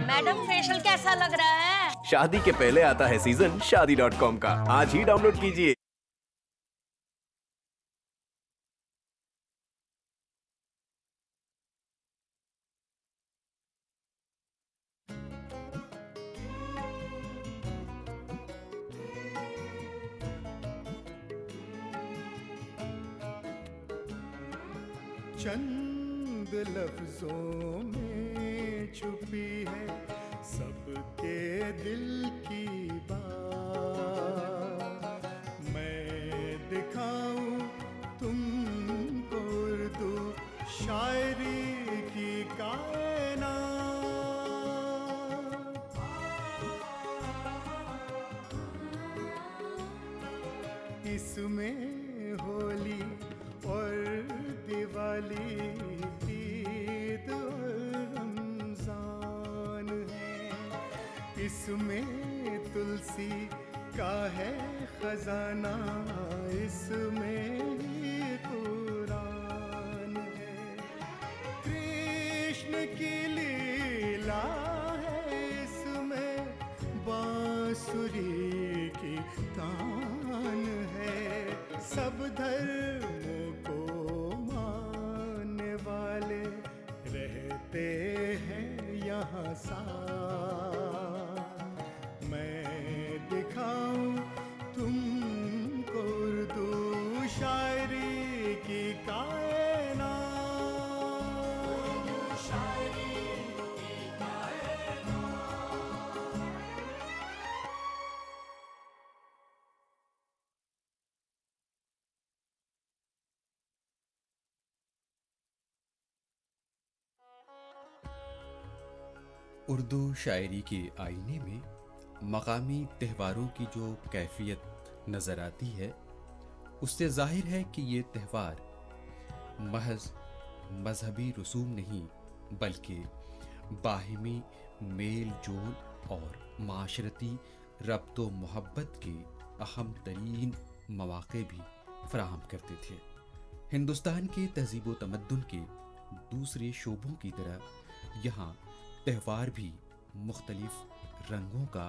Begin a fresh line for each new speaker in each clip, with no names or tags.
Madam facial कैसा लग रहा है?
शादी के पहले आता है सीजन शादी.com का। आज ही डाउनलोड कीजिए।
चंद लफ्जों में छुपी है सबके दिल की बात। मैं दिखाऊं तुमको उर्दू शायरी की कायनात। इसमें होली और दिवाली, ईद और रमजान है। इसमें तुलसी का है खजाना, इसमें ही कुरान है। कृष्ण की लीला है इसमें, बांसुरी की तान है। सब धर्मों को रहते हैं यहाँ साथ। मैं दिखाऊं तुमको उर्दू शायरी की
उर्दू शायरी के आईने में मकामी त्योहारों की जो कैफियत नज़र आती है, उससे जाहिर है कि ये त्यौहार महज मजहबी रसूम नहीं बल्कि बाहिमी मेल जोल और माशरती रब्त व मोहब्बत के अहम तरीन मौक़े भी फराहम करते थे। हिंदुस्तान के तहज़ीब व तमद्दुन के दूसरे शोबों की तरह यहाँ त्यौहार भी मुख्तलिफ रंगों का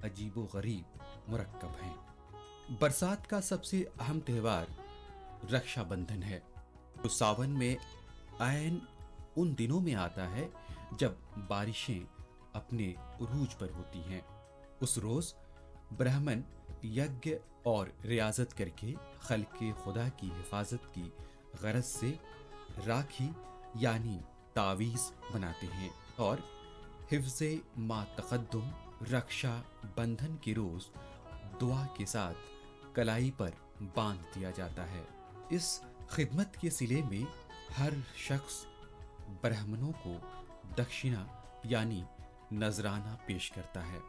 अजीब व गरीब मुरक्कब हैं। बरसात का सबसे अहम त्यौहार रक्षाबंधन है, जो सावन में ऐन उन दिनों में आता है जब बारिशें अपने उरूज पर होती हैं। उस रोज़ ब्राह्मण यज्ञ और रियाजत करके खल्क़े खुदा की हिफाजत की गरज से राखी यानी तावीज़ बनाते हैं और हिफ्ज़े मा तक़द्दुम रक्षा बंधन के रोज़ दुआ के साथ कलाई पर बांध दिया जाता है। इस खिदमत के सिले में हर शख्स ब्राह्मणों को दक्षिणा यानी नजराना पेश करता है।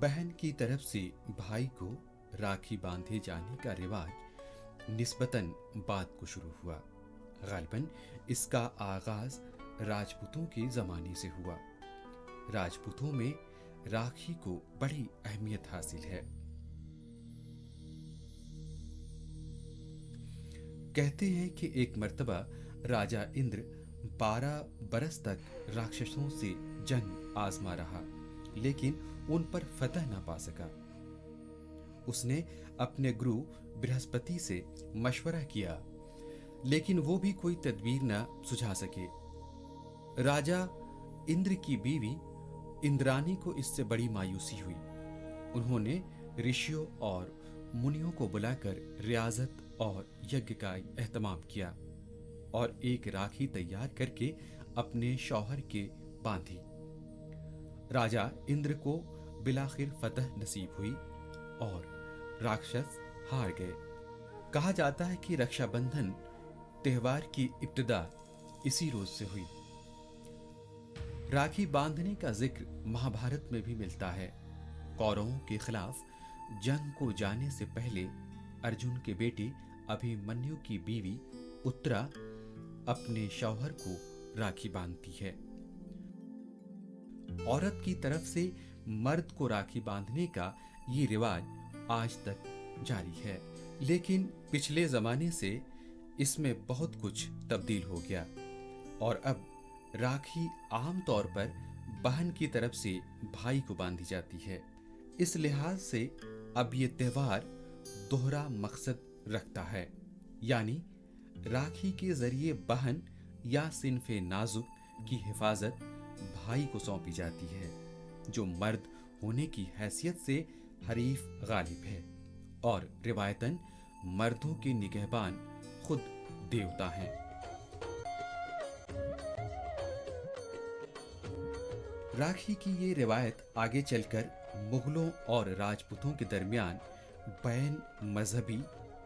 बहन की तरफ से भाई को राखी बांधे जाने का रिवाज निस्बतन बाद को शुरू हुआ। गालिबन इसका आगाज राजपूतों के ज़माने से हुआ। राजपूतों में राखी को बड़ी अहमियत हासिल है। कहते हैं कि एक मर्तबा राजा इंद्र 12 बरस तक राक्षसों से जंग आजमा रहा, लेकिन उन पर फतह न पा सका। उसने अपने गुरु बृहस्पति से मशवरा किया, लेकिन वो भी कोई तदबीर न सुझा सके। राजा इंद्र की बीवी इंद्रानी को इससे बड़ी मायूसी हुई। उन्होंने ऋषियों और मुनियों को बुलाकर रियाजत और यज्ञ का एहतमाम किया और एक राखी तैयार करके अपने शौहर के बांधी। राजा इंद्र को बिलाखिर फतह नसीब हुई और राक्षस हार गए। कहा जाता है कि रक्षाबंधन त्यौहार की इब्तिदा इसी रोज से हुई। राखी बांधने का जिक्र महाभारत में भी मिलता है। कौरवों के खिलाफ जंग को जाने से पहले अर्जुन के बेटे अभिमन्यु की बीवी उत्तरा अपने शौहर को राखी बांधती है। औरत की तरफ से मर्द को राखी बांधने का ये रिवाज आज तक जारी है, लेकिन पिछले जमाने से इसमें बहुत कुछ तब्दील हो गया और अब राखी आम तौर पर बहन की तरफ से भाई को बांधी जाती है। इस लिहाज से अब ये त्योहार दोहरा मकसद रखता है, यानी राखी के जरिए बहन या सिनफे नाजुक की हिफाजत भाई को सौंपी जाती है, जो मर्द होने की हैसियत से हरीफ गालिब है और रिवायतन मर्दों के निगहबान खुद देवता हैं। राखी की ये रिवायत आगे चलकर मुगलों और राजपूतों के दरमियान बैन मजहबी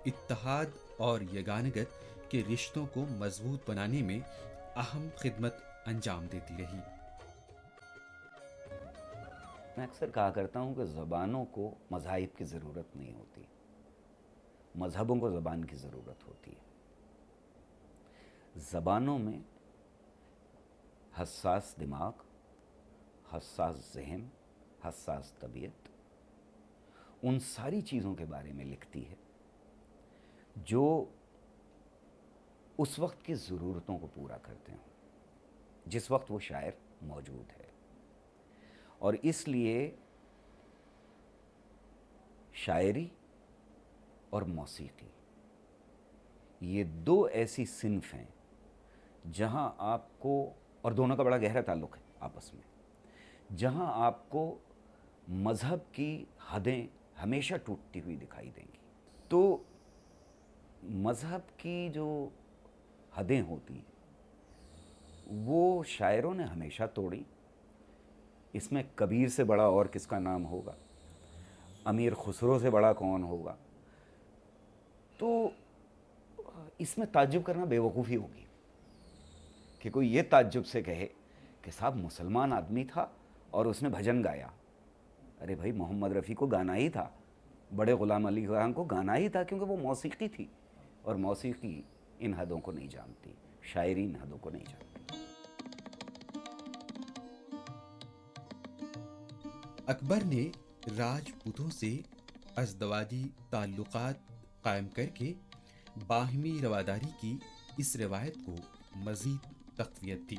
इत्तेहाद और यगानगत के रिश्तों को मजबूत बनाने में अहम खिदमत अंजाम देती रही।
मैं अक्सर कहा करता हूँ कि ज़बानों को मज़ाहिब की ज़रूरत नहीं होती, मज़हबों को ज़बान की ज़रूरत होती है। ज़बानों में हसास दिमाग, हसास ज़हन, हसास तबीयत उन सारी चीज़ों के बारे में लिखती है जो उस वक्त की ज़रूरतों को पूरा करते हों, जिस वक्त वो शायर मौजूद है। और इसलिए शायरी और मौसीकी ये दो ऐसी सिन्फ हैं जहां आपको, और दोनों का बड़ा गहरा ताल्लुक़ है आपस में, जहां आपको मज़हब की हदें हमेशा टूटती हुई दिखाई देंगी। तो मज़हब की जो हदें होती हैं वो शायरों ने हमेशा तोड़ी। इसमें कबीर से बड़ा और किसका नाम होगा, अमीर खुसरो से बड़ा कौन होगा। तो इसमें ताज्जुब करना बेवकूफ़ी होगी कि कोई ये ताज्जुब से कहे कि साहब मुसलमान आदमी था और उसने भजन गाया। अरे भाई, मोहम्मद रफ़ी को गाना ही था, बड़े ग़ुलाम अली खान को गाना ही था, क्योंकि वो मौसीकी थी और मौसीकी इन हदों को नहीं जानती, शायरी इन हदों को नहीं जानती।
अकबर ने राजपूतों से अज़दवाजी ताल्लुकात कायम करके बाहमी रवादारी की इस रिवायत को मज़ीद तक़वियत दी।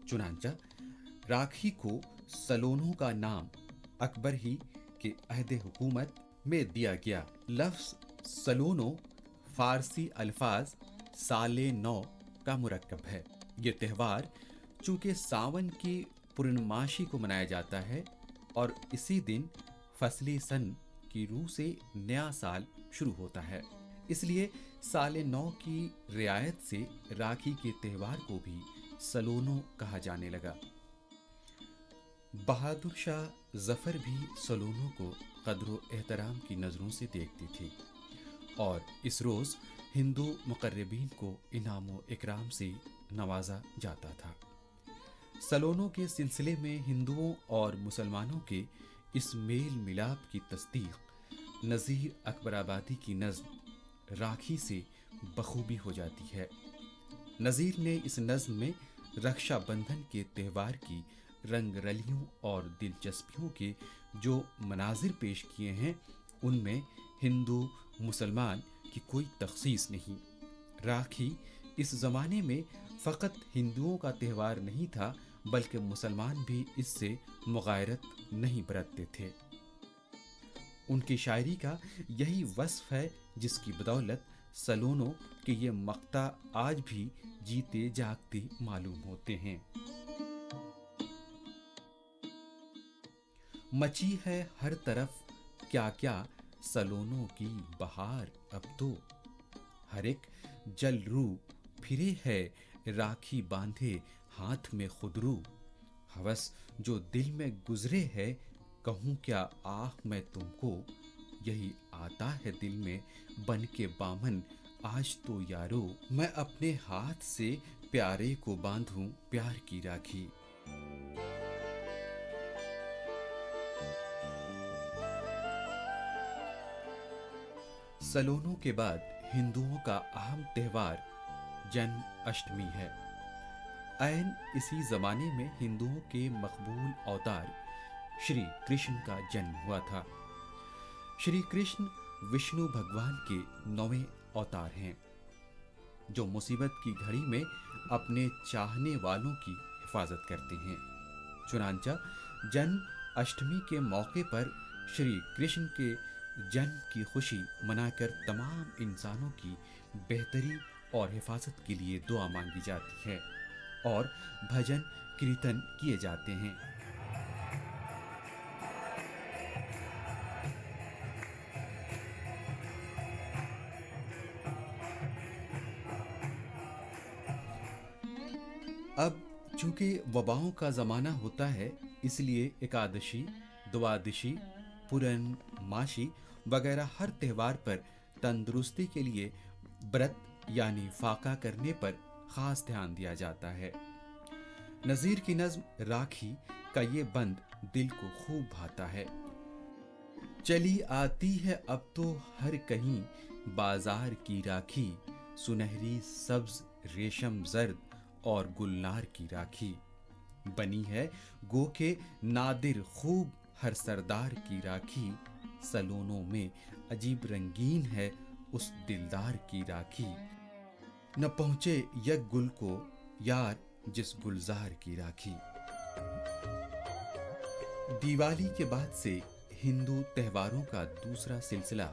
चुनांचा राखी को सलोनों का नाम अकबर ही के अहद हुकूमत में दिया गया। लफ्ज़ सलोनो फ़ारसी अल्फाज साले नौ का मुरक्कब है। ये त्यौहार चूँकि सावन की पूर्णमासी को मनाया जाता है और इसी दिन फसली सन की रूह से नया साल शुरू होता है, इसलिए साले नौ की रियायत से राखी के त्यौहार को भी सलोनो कहा जाने लगा। बहादुर शाह जफ़र भी सलोनो को क़द्र एहतराम की नज़रों से देखती थी और इस रोज़ हिंदू मुक़र्रबीन को इनाम व इकराम से नवाजा जाता था। सलोनों के सिलसिले में हिंदुओं और मुसलमानों के इस मेल मिलाप की तस्दीक नज़ीर अकबराबादी की नज़्म राखी से बखूबी हो जाती है। नज़ीर ने इस नज़्म में रक्षाबंधन के त्यौहार की रंग रलियों और दिलचस्पियों के जो मनाजिर पेश किए हैं, उनमें हिंदू मुसलमान की कोई तख़सीस नहीं। राखी इस ज़माने में फ़कत हिंदुओं का त्यौहार नहीं था, बल्कि मुसलमान भी इससे मुगायरत नहीं बरतते थे। उनकी शायरी का यही वस्फ़ है जिसकी बदौलत सलोनों के ये मक्ता आज भी जीते जागते मालूम होते हैं। मची है हर तरफ क्या क्या सलोनों की बहार, अब तो हर एक जल रू फिरे है राखी बांधे हाथ में खुदरू। हवस जो दिल में गुजरे है, कहूँ क्या आह मैं तुमको, यही आता है दिल में बन के बामन आज तो यारो। मैं अपने हाथ से प्यारे को बांधूं प्यार की राखी। सलोनों के बाद हिंदुओं का अहम त्यौहार जन्माष्टमी है। ऐन इसी ज़माने में हिंदुओं के मकबूल अवतार श्री कृष्ण का जन्म हुआ था। श्री कृष्ण विष्णु भगवान के 9वें अवतार हैं, जो मुसीबत की घड़ी में अपने चाहने वालों की हिफाजत करते हैं। चुनांचा जन्म अष्टमी के मौके पर श्री कृष्ण के जन्म की खुशी मनाकर तमाम इंसानों की बेहतरी और हिफाजत के लिए दुआ मांगी जाती है और भजन कीर्तन किए जाते हैं। अब चूंकि वबाओं का ज़माना होता है, इसलिए एकादशी, द्वादशी, पूरन माशी वगैरह हर त्यौहार पर तंदुरुस्ती के लिए व्रत यानी फाका करने पर खास ध्यान दिया जाता है। नज़ीर की नज़्म राखी का ये बंद दिल को खूब भाता है। चली आती है अब तो हर कहीं बाजार की राखी, सुनहरी सब्ज रेशम जर्द और गुलनार की राखी, बनी है गो के नादिर खूब हर सरदार की राखी, सलोनों में अजीब रंगीन है उस दिलदार की राखी, न पहुंचे यक गुल को यार जिस गुलजार की राखी। दिवाली के बाद से हिंदू त्योहारों का दूसरा सिलसिला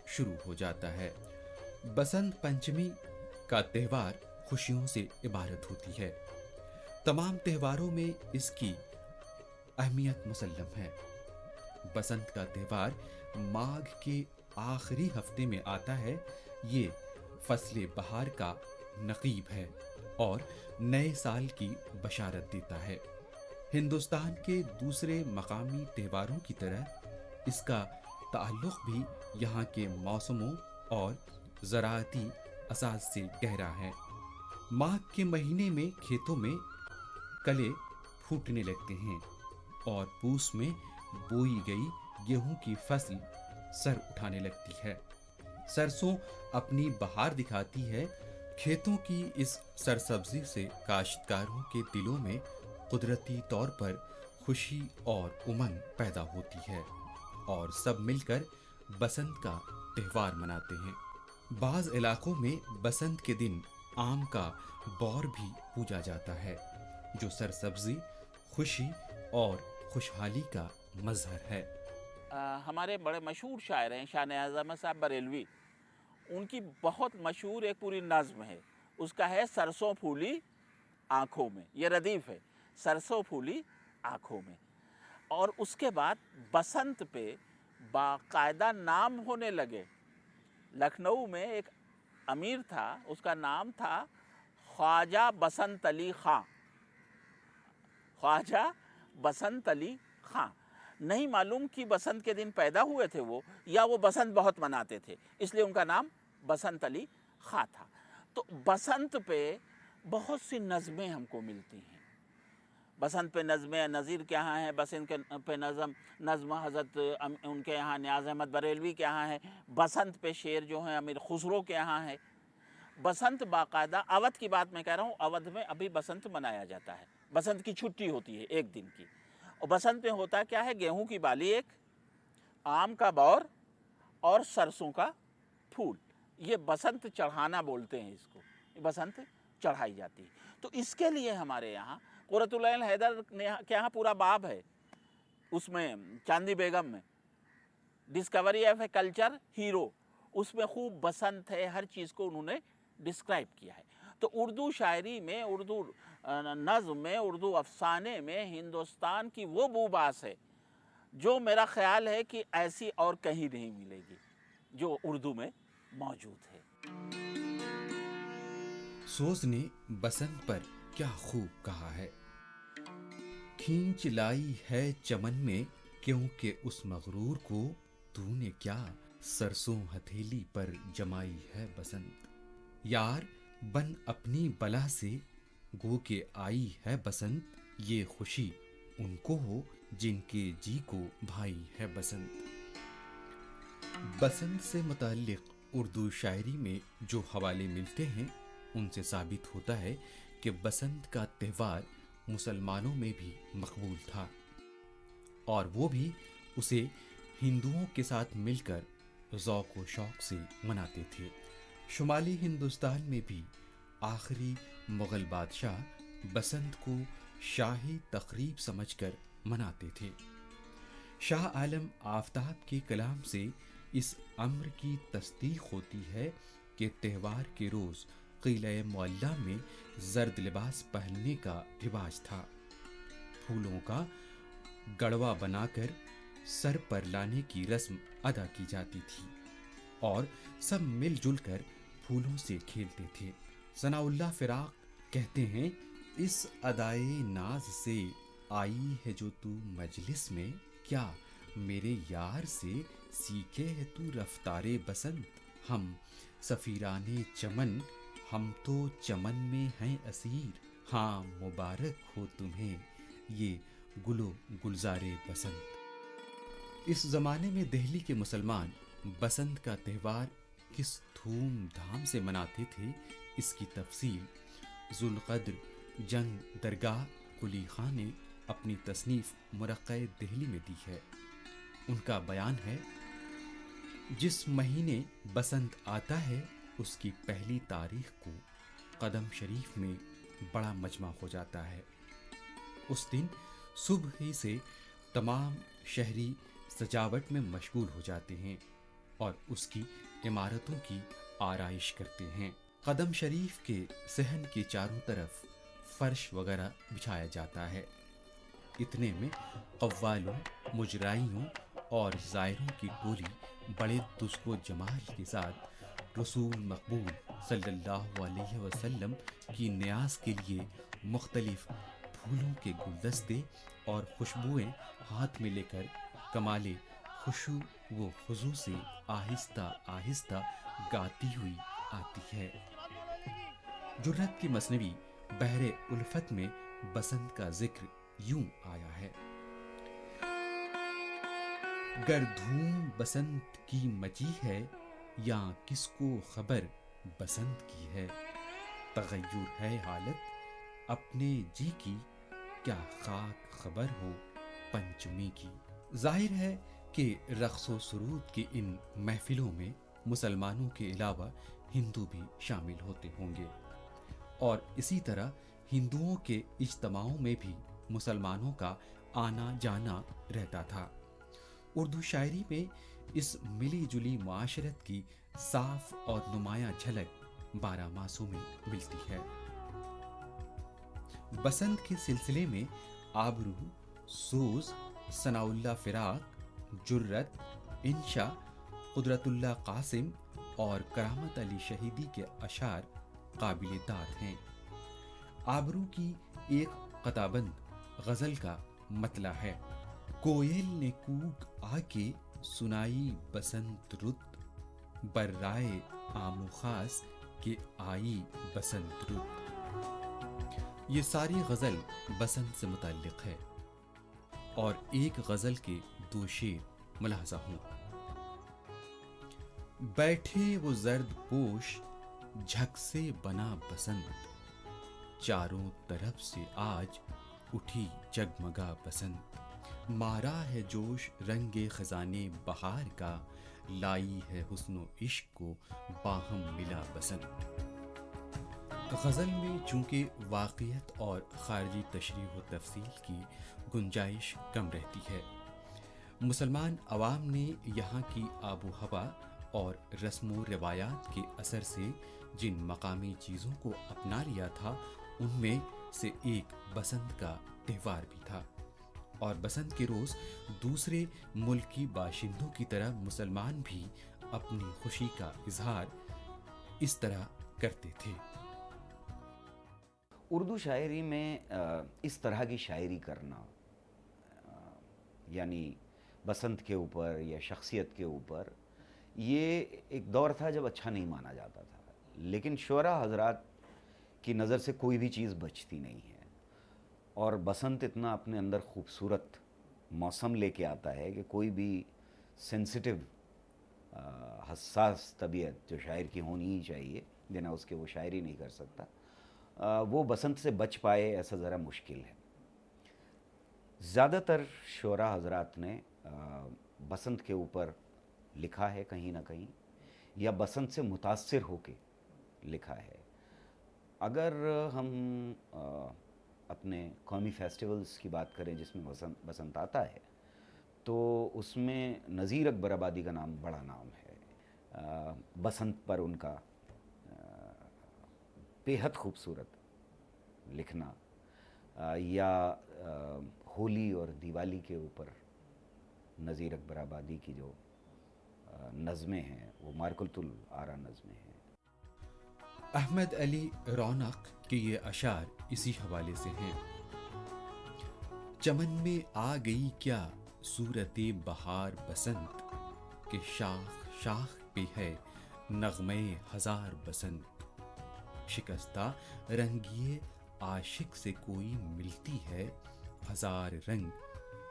शुरू हो जाता है। बसंत पंचमी का त्योहार खुशियों से इबारत होती है। तमाम त्योहारों में इसकी अहमियत मुसल्लम है। बसंत का त्योहार माघ के आखिरी हफ्ते में आता है। ये फसले बहार का नकीब है और नए साल की बशारत देता है। हिंदुस्तान के दूसरे मकामी त्योहारों की तरह इसका ताल्लुक भी यहाँ के मौसमों और ज़राअती असास से गहरा है। माघ के महीने में खेतों में कले फूटने लगते हैं और पूस में बोई गई गेहूं की फसल सर उठाने लगती है। सरसों अपनी बहार दिखाती है। खेतों की इस सरसब्जी से काश्तकारों के दिलों में कुदरती तौर पर खुशी और उमंग पैदा होती है और सब मिलकर बसंत का त्योहार मनाते हैं। बाज़ इलाकों में बसंत के दिन आम का बौर भी पूजा जाता है, जो सरसब्जी, खुशी और खुशहाली का मजहर है।
हमारे बड़े मशहूर शायर हैं शाह नियाज़ अहमद साहब बरेलवी, उनकी बहुत मशहूर एक पूरी नज़्म है, उसका है सरसों फूली आँखों में। ये रदीफ़ है, सरसों फूली आँखों में। और उसके बाद बसंत पे बाकायदा नाम होने लगे। लखनऊ में एक अमीर था, उसका नाम था ख्वाजा बसंत अली खां। ख्वाजा बसंत अली खां, नहीं मालूम कि बसंत के दिन पैदा हुए थे वो या वो बसंत बहुत मनाते थे, इसलिए उनका नाम बसंत अली खां था। तो बसंत पे बहुत सी नज़में हमको मिलती हैं। बसंत पे नज़में नज़ीर के यहाँ है, बसंत पे नज़म हज़रत उनके यहाँ नियाज़ अहमद बरेलवी के यहाँ है, बसंत पे शेर जो हैं अमीर खुसरो के यहाँ है। बसंत बाकायदा अवध की बात मैं कह रहा हूँ, अवध में अभी बसंत मनाया जाता है। बसंत की छुट्टी होती है एक दिन की। और बसंत में होता क्या है, गेहूं की बाली एक, आम का बौर और सरसों का फूल, ये बसंत चढ़ाना बोलते हैं इसको, बसंत चढ़ाई जाती है। तो इसके लिए हमारे यहाँ कुर्रतुल ऐन हैदर के यहाँ पूरा बाब है, उसमें चांदी बेगम में discovery of a culture hero, उसमें खूब बसंत है, हर चीज़ को उन्होंने डिस्क्राइब किया है। तो उर्दू शायरी में, उर्दू नज़्म में, उर्दू अफसाने में हिंदुस्तान की वो बूबास है जो मेरा ख्याल है कि ऐसी और कहीं नहीं मिलेगी जो उर्दू में मौजूद है।
सोज़ ने बसंत पर क्या खूब कहा है। खींच लाई है चमन में क्योंकि उस मगरूर को तूने क्या सरसों हथेली पर जमाई है बसंत। यार बन अपनी बला से गो के आई है बसंत, ये खुशी उनको हो जिनके जी को भाई है बसंत। बसंत से मुताल्लिक उर्दू शायरी में जो हवाले मिलते हैं उनसे साबित होता है कि बसंत का त्यौहार मुसलमानों में भी मकबूल था और वो भी उसे हिंदुओं के साथ मिलकर ज़ौक़ व शौक़ से मनाते थे। शुमाली हिंदुस्तान में भी आखिरी मुग़ल बादशाह बसंत को शाही तकरीब समझकर मनाते थे। शाह आलम आफताब के कलाम से इस अम्र की तस्दीक होती है कि त्यौहार के रोज़ किले मुअल्ला में जर्द लिबास पहनने का रिवाज था। फूलों का गड़वा बनाकर सर पर लाने की रस्म अदा की जाती थी और सब मिलजुल कर फूलों से खेलते थे। सनाउल्लाह फिराक कहते हैं, इस अदाए नाज से आई है जो तू मजलिस में, क्या मेरे यार से सीखे है तू रफ्तारे बसंत। हम सफीराने चमन, हम तो चमन में हैं असीर, हाँ मुबारक हो तुम्हें ये गुलो गुलजारे बसंत। इस ज़माने में दिल्ली के मुसलमान बसंत का त्यौहार किस धूमधाम से मनाते थे, इसकी तफसील ज़ुल्क़द्र जंग दरगाह कुली खां ने अपनी तसनीफ़ मुरक़्क़े दिल्ली में दी है। उनका बयान है, जिस महीने बसंत आता है उसकी पहली तारीख को कदम शरीफ में बड़ा मजमा हो जाता है। उस दिन सुबह ही से तमाम शहरी सजावट में मशगूल हो जाते हैं और उसकी इमारतों की आराइश करते हैं। कदम शरीफ के सहन के चारों तरफ फर्श वगैरह बिछाया जाता है। इतने में कव्वालों, मुजराइयों और ज़ायरों की टोली बड़े दुस्को जमाल के साथ रसूल मकबूल सल्लल्लाहु अलैहि वसल्लम की न्याज के लिए मुख्तलिफ फूलों के गुलदस्ते और खुशबुएं हाथ में लेकर कमाले खुशू व खुजू से आहिस्ता आहिस्ता गाती हुई आती है। जुर्रत की मसनवी बहरे उल्फत में बसंत का जिक्र यूं आया है, गर धूम बसंत की मची है या किसको खबर बसंत की है, तगय्युर है हालत अपने जी की, क्या खाक खबर हो पंचमी की। जाहिर है कि रक़्स-ओ सुरूद की इन महफिलों में मुसलमानों के अलावा हिंदू भी शामिल होते होंगे और इसी तरह हिंदुओं के इज्तिमाओं में भी मुसलमानों का आना जाना रहता था। उर्दू शायरी में इस मिली जुली मुआशरत की साफ और नुमायां झलक 12 मासों में मिलती है। बसंत के सिलसिले में आबरू, सोज, सनाउल्लाह फिराक, जुर्रत, इंशा, कुदरतुल्लाह कासिम और करामत अली शहीदी के अशार काबिल दाद हैं। आबरू की एक कताबंद गज़ल का मतला है, कोयल ने कूक आके सुनाई बसंत रुत, बर्राए आमो खास के आई बसंत रुत। ये सारी गज़ल बसंत से मुताल्लिक़ है और एक गज़ल के 2 शेर मुलाहज़ा हूँ। बैठे वो जर्द पोश झक से बना बसंत, चारों तरफ से आज उठी जगमगा बसंत, मारा है जोश रंगे खजाने बहार का, लाई है हुस्नो इश्क को बाहम मिला बसंत। गज़ल में चूँकि वाक़ियत और ख़ारजी तशरीह व तफसील की गुंजाइश कम रहती है, मुसलमान अवाम ने यहाँ की आबो हवा और रस्म रिवायात के असर से जिन मकामी चीज़ों को अपना लिया था, उनमें से एक बसंत का त्यौहार भी था और बसंत के रोज़ दूसरे मुल्की बाशिंदों की तरह मुसलमान भी अपनी खुशी का इजहार इस तरह करते थे।
उर्दू शायरी में इस तरह की शायरी करना, यानी बसंत के ऊपर या शख्सियत के ऊपर, ये एक दौर था जब अच्छा नहीं माना जाता था, लेकिन शुअरा हजरात की नज़र से कोई भी चीज़ बचती नहीं है और बसंत इतना अपने अंदर खूबसूरत मौसम लेके आता है कि कोई भी सेंसिटिव हसास तबीयत जो शायर की होनी ही चाहिए, बिना उसके वो शायरी नहीं कर सकता, वो बसंत से बच पाए ऐसा ज़रा मुश्किल है। ज़्यादातर शुअरा हजरात ने बसंत के ऊपर लिखा है कहीं ना कहीं, या बसंत से मुतासिर होके लिखा है। अगर हम اپنے قومی فیسٹیولز کی بات کریں جس میں بسنت آتا ہے تو اس میں نذیر اکبر آبادی کا نام بڑا نام ہے. بسنت پر ان کا بے حد خوبصورت لکھنا، یا ہولی اور دیوالی کے اوپر نذیر اکبر آبادی کی جو نظمیں ہیں وہ مارکلۃ الآرا نظمیں ہیں.
احمد علی رونق کے یہ اشعار اسی حوالے سے ہیں. چمن میں آ گئی کیا صورت بہار بسنت، کہ شاخ شاخ پہ ہے نغمے ہزار بسنت. شکستہ رنگیے عاشق سے کوئی ملتی ہے، ہزار رنگ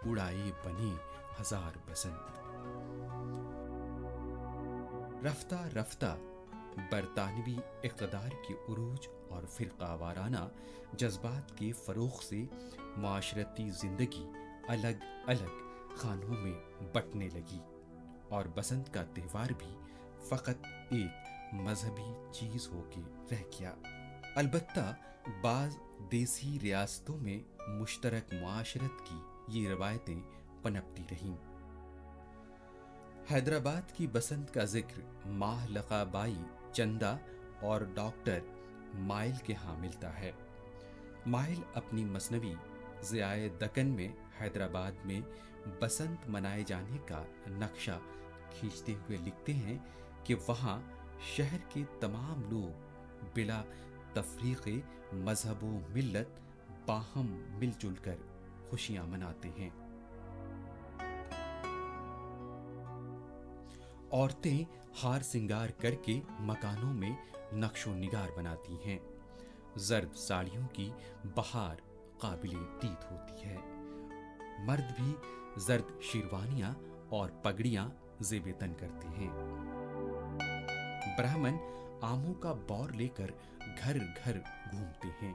اڑائے بنے ہزار بسنت. رفتہ رفتہ برطانوی اقتدار کے عروج اور فرقہ وارانہ جذبات کے فروغ سے معاشرتی زندگی الگ الگ خانوں میں بٹنے لگی، اور بسنت کا تہوار بھی فقط ایک مذہبی چیز ہو کے رہ گیا. البتہ بعض دیسی ریاستوں میں مشترک معاشرت کی یہ روایتیں پنپتی رہیں. حیدرآباد کی بسنت کا ذکر ماہ لقا بائی چندہ اور ڈاکٹر مائل کے ہاں ملتا ہے. مائل اپنی مثنوی ضیائے دکن میں حیدرآباد میں بسنت منائے جانے کا نقشہ کھینچتے ہوئے لکھتے ہیں کہ وہاں شہر کے تمام لوگ بلا تفریق مذہب و ملت باہم مل جل کر خوشیاں مناتے ہیں. عورتیں ہار سنگار کر کے مکانوں میں نقش و نگار بناتی ہیں. زرد ساڑیوں کی بہار قابل دید ہوتی ہے. مرد بھی زرد شیروانیاں اور پگڑیاں زیب تن کرتے ہیں. برہمن آموں کا بور لے کر گھر گھر گھومتے ہیں.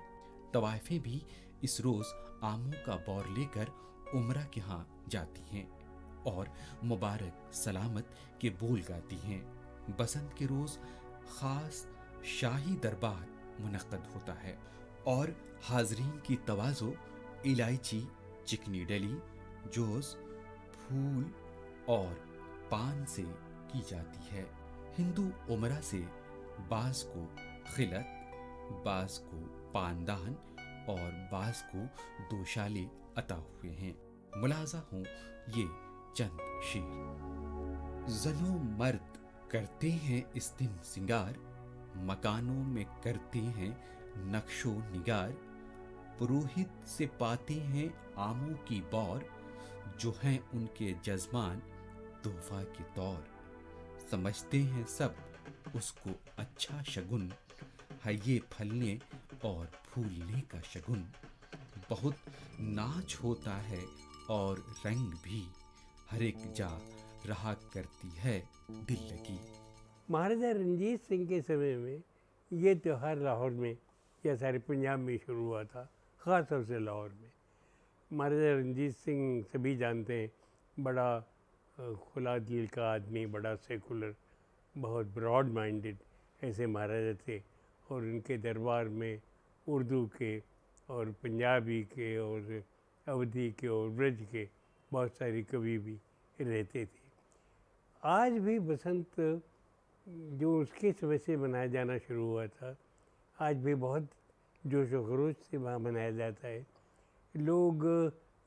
طوائفیں بھی اس روز آموں کا بور لے کر عمرہ کے ہاں جاتی ہیں اور مبارک سلامت کے بول گاتی ہیں. بسنت کے روز خاص شاہی دربار منعقد ہوتا ہے اور حاضرین کی تواضع الائچی، چکنی ڈلی، جوز، پھول اور پان سے کی جاتی ہے. ہندو عمرہ سے بعض کو خلت، بعض کو پاندان اور بعض کو دوشالے عطا ہوئے ہیں. ملاحظہ ہوں یہ چند شعر. زنو مرد کرتے ہیں اس دن سنگار، مکانوں میں کرتے ہیں نقش و نگار. پروہت سے پاتے ہیں آموں کی بور، جو ہیں ان کے جزمان تحفہ کے طور. سمجھتے ہیں سب اس کو اچھا شگن، ہے یہ پھلنے اور پھولنے کا شگن. بہت ناچ ہوتا ہے اور رنگ بھی، ہر ایک جا رہا کرتی ہے دل لگی.
مہاراجا رنجیت سنگھ کے سمے میں یہ تہوار لاہور میں یا سارے پنجاب میں شروع ہوا تھا، خاص طور سے لاہور میں. مہاراجا رنجیت سنگھ سبھی جانتے ہیں، بڑا کھلا دل کا آدمی، بڑا سیکولر، بہت براڈ مائنڈڈ ایسے مہاراجا تھے. اور ان کے دربار میں اردو کے اور پنجابی کے اور اودھی کے اور برج کے بہت سارے کوی بھی رہتے تھے. آج بھی بسنت جو اس کے سمے سے منایا جانا شروع ہوا تھا، آج بھی بہت جوش و خروش سے وہاں منایا جاتا ہے. لوگ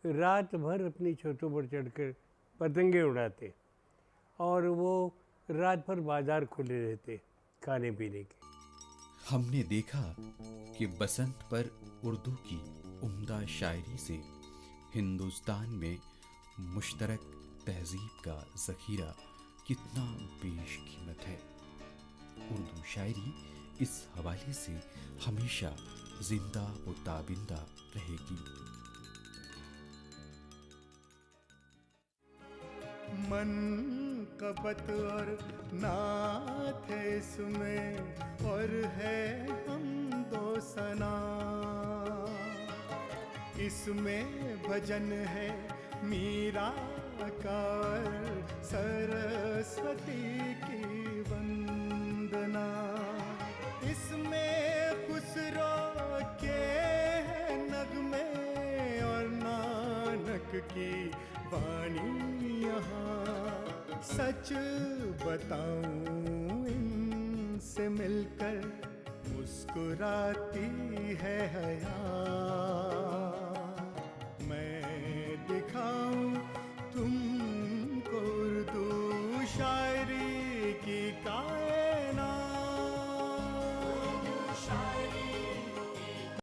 رات بھر اپنی چھتوں پر چڑھ کر پتنگیں اڑاتے اور وہ رات بھر بازار کھلے رہتے کھانے پینے کے.
ہم نے دیکھا کہ بسنت پر اردو کی عمدہ شاعری سے ہندوستان میں مشترک تہذیب کا ذخیرہ کتنا بیش قیمت ہے. اردو شاعری اس حوالے سے ہمیشہ زندہ و تابندہ رہے گی.
منقبت اور نعت ہے اس میں، اور ہے حمد و ثنا. اس میں بھجن ہے میرا کا اور سرسوتی کی وندنا. اس میں خسرو کے نغمے हक की वाणी यहाँ। सच बताऊं इनसे मिलकर मुस्कुराती है हया। मैं दिखाऊं तुमको उर्दू शायरी की